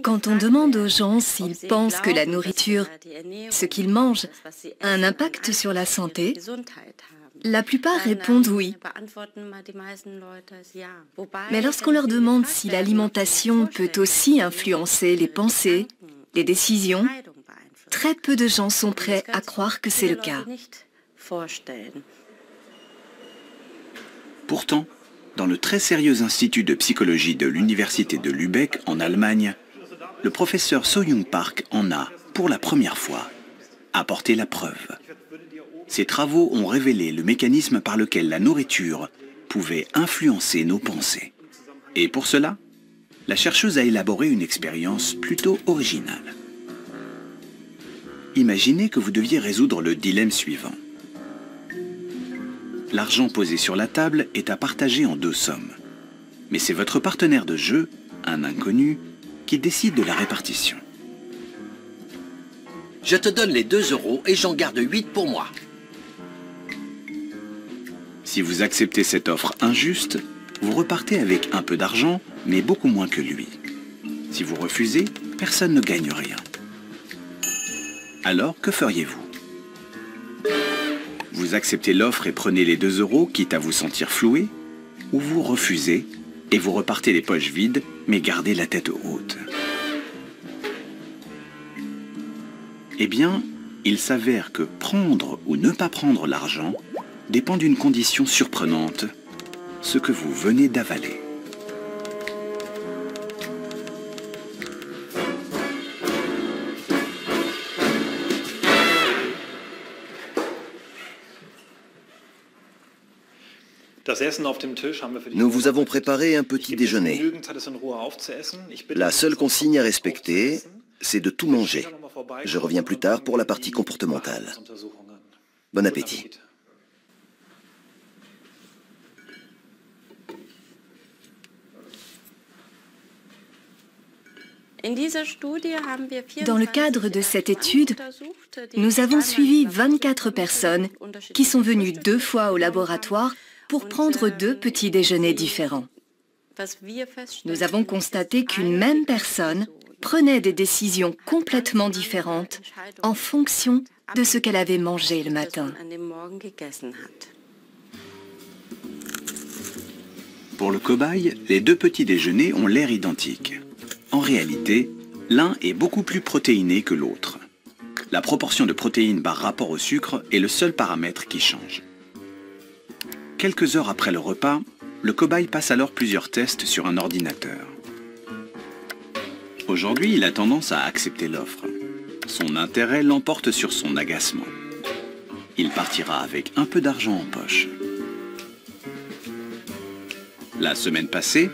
Quand on demande aux gens s'ils pensent que la nourriture, ce qu'ils mangent, a un impact sur la santé, la plupart répondent oui. Mais lorsqu'on leur demande si l'alimentation peut aussi influencer les pensées, les décisions, très peu de gens sont prêts à croire que c'est le cas. Pourtant, dans le très sérieux institut de psychologie de l'université de Lübeck en Allemagne, le professeur So-Young Park en a, pour la première fois, apporté la preuve. Ses travaux ont révélé le mécanisme par lequel la nourriture pouvait influencer nos pensées. Et pour cela, la chercheuse a élaboré une expérience plutôt originale. Imaginez que vous deviez résoudre le dilemme suivant. L'argent posé sur la table est à partager en 2 sommes. Mais c'est votre partenaire de jeu, un inconnu, qui décide de la répartition. Je te donne les 2 € et j'en garde 8 pour moi. Si vous acceptez cette offre injuste, vous repartez avec un peu d'argent, mais beaucoup moins que lui. Si vous refusez, personne ne gagne rien. Alors, que feriez-vous ? Vous acceptez l'offre et prenez les 2 €, quitte à vous sentir floué, ou vous refusez et vous repartez les poches vides, mais gardez la tête haute. Eh bien, il s'avère que prendre ou ne pas prendre l'argent dépend d'une condition surprenante, ce que vous venez d'avaler. Nous vous avons préparé un petit déjeuner. La seule consigne à respecter, c'est de tout manger. Je reviens plus tard pour la partie comportementale. Bon appétit. Dans le cadre de cette étude, nous avons suivi 24 personnes qui sont venues 2 fois au laboratoire pour prendre 2 petits déjeuners différents. Nous avons constaté qu'une même personne prenait des décisions complètement différentes en fonction de ce qu'elle avait mangé le matin. Pour le cobaye, les 2 petits déjeuners ont l'air identiques. En réalité, l'un est beaucoup plus protéiné que l'autre. La proportion de protéines par rapport au sucre est le seul paramètre qui change. Quelques heures après le repas, le cobaye passe alors plusieurs tests sur un ordinateur. Aujourd'hui, il a tendance à accepter l'offre. Son intérêt l'emporte sur son agacement. Il partira avec un peu d'argent en poche. La semaine passée,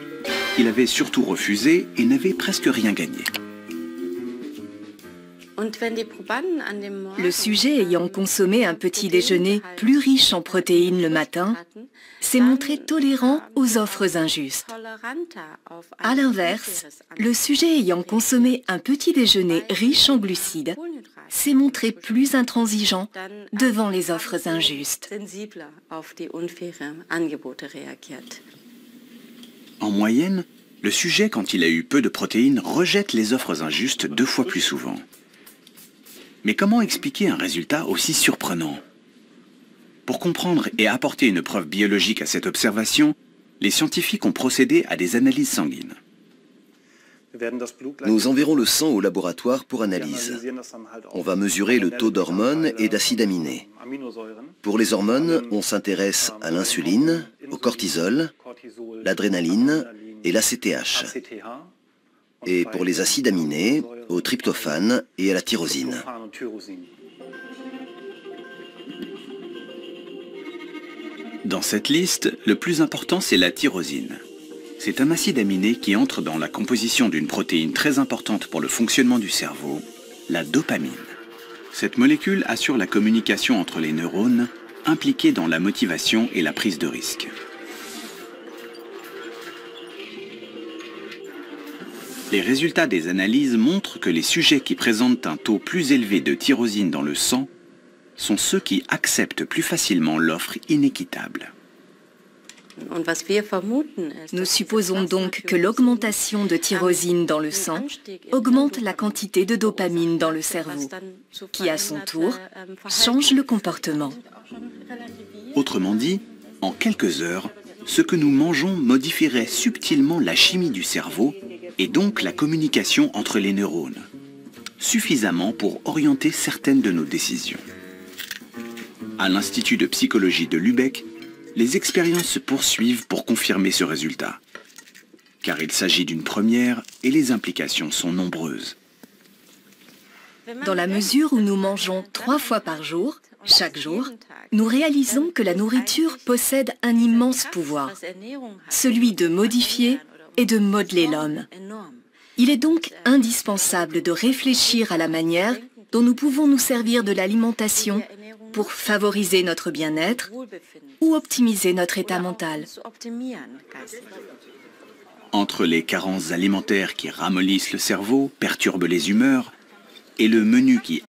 il avait surtout refusé et n'avait presque rien gagné. Le sujet ayant consommé un petit déjeuner plus riche en protéines le matin s'est montré tolérant aux offres injustes. À l'inverse, le sujet ayant consommé un petit déjeuner riche en glucides s'est montré plus intransigeant devant les offres injustes. En moyenne, le sujet, quand il a eu peu de protéines, rejette les offres injustes 2 fois plus souvent. Mais comment expliquer un résultat aussi surprenant? Pour comprendre et apporter une preuve biologique à cette observation, les scientifiques ont procédé à des analyses sanguines. Nous enverrons le sang au laboratoire pour analyse. On va mesurer le taux d'hormones et d'acides aminés. Pour les hormones, on s'intéresse à l'insuline, au cortisol, l'adrénaline et l'ACTH. Et pour les acides aminés, au tryptophane et à la tyrosine. Dans cette liste, le plus important, c'est la tyrosine. C'est un acide aminé qui entre dans la composition d'une protéine très importante pour le fonctionnement du cerveau, la dopamine. Cette molécule assure la communication entre les neurones, impliqués dans la motivation et la prise de risque. Les résultats des analyses montrent que les sujets qui présentent un taux plus élevé de tyrosine dans le sang sont ceux qui acceptent plus facilement l'offre inéquitable. Nous supposons donc que l'augmentation de tyrosine dans le sang augmente la quantité de dopamine dans le cerveau, qui à son tour change le comportement. Autrement dit, en quelques heures, ce que nous mangeons modifierait subtilement la chimie du cerveau et donc la communication entre les neurones, suffisamment pour orienter certaines de nos décisions. À l'Institut de psychologie de Lübeck, les expériences se poursuivent pour confirmer ce résultat. Car il s'agit d'une première et les implications sont nombreuses. Dans la mesure où nous mangeons 3 fois par jour, chaque jour, nous réalisons que la nourriture possède un immense pouvoir, celui de modifier et de modeler l'homme. Il est donc indispensable de réfléchir à la manière dont nous pouvons nous servir de l'alimentation pour favoriser notre bien-être ou optimiser notre état mental. Entre les carences alimentaires qui ramollissent le cerveau, perturbent les humeurs, et le menu qui